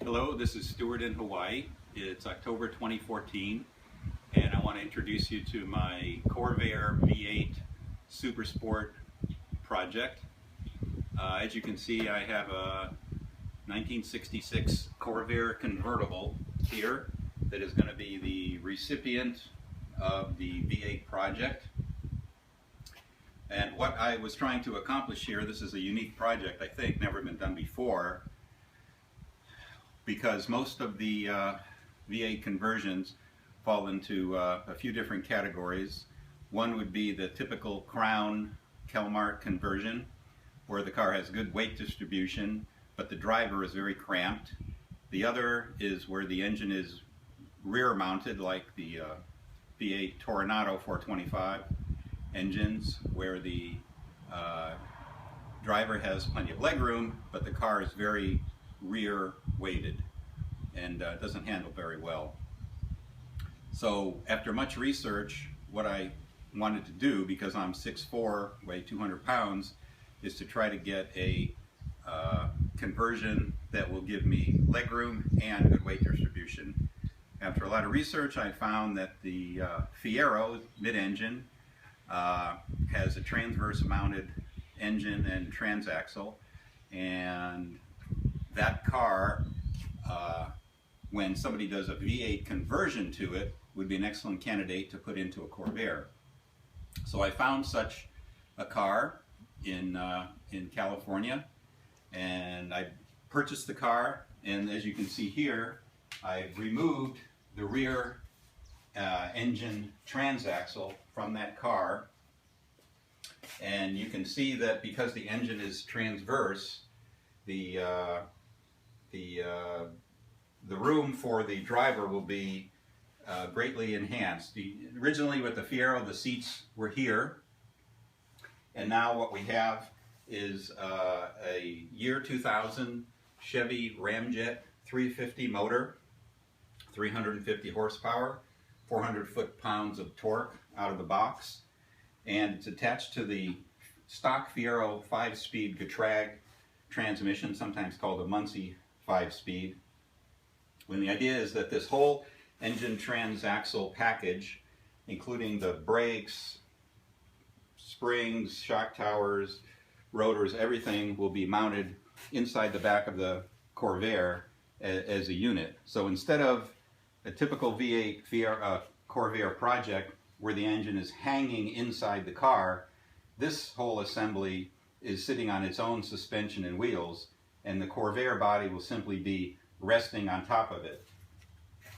Hello, this is Stuart in Hawaii. It's October 2014 and I want to introduce you to my Corvair V8 Supersport project. As you can see, I have a 1966 Corvair convertible here that is going to be the recipient of the V8 project. And what I was trying to accomplish here, this is a unique project, I think, never been done before, because most of the V8 conversions fall into a few different categories. One would be the typical Crown Kelmart conversion, where the car has good weight distribution, but the driver is very cramped. The other is where the engine is rear mounted, like the V8 Toronado 425 engines, where the driver has plenty of legroom, but the car is very rear weighted and doesn't handle very well. So after much research, what I wanted to do, because I'm 6'4", weigh 200 pounds, is to try to get a conversion that will give me legroom and good weight distribution. After a lot of research, I found that the Fiero mid-engine has a transverse mounted engine and transaxle, and that car, when somebody does a V8 conversion to it, would be an excellent candidate to put into a Corvair. So I found such a car in California, and I purchased the car, and as you can see here, I've removed the rear engine transaxle from that car, and you can see that because the engine is transverse, the room for the driver will be greatly enhanced. Originally with the Fiero, the seats were here, and now what we have is a year 2000 Chevy Ramjet 350 motor, 350 horsepower, 400 foot-pounds of torque out of the box, and it's attached to the stock Fiero 5-speed Getrag transmission, sometimes called a Muncie 5-speed. When the idea is that this whole engine transaxle package, including the brakes, springs, shock towers, rotors, everything will be mounted inside the back of the Corvair as a unit. So instead of a typical V8 Corvair project where the engine is hanging inside the car, this whole assembly is sitting on its own suspension and wheels, and the Corvair body will simply be resting on top of it.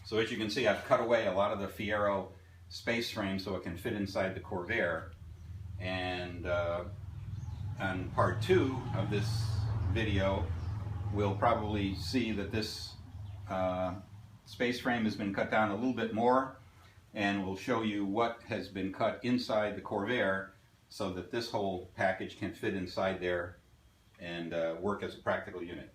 So as you can see, I've cut away a lot of the Fiero space frame so it can fit inside the Corvair. And on part 2 of this video, we'll probably see that this space frame has been cut down a little bit more, and we'll show you what has been cut inside the Corvair so that this whole package can fit inside there and work as a practical unit.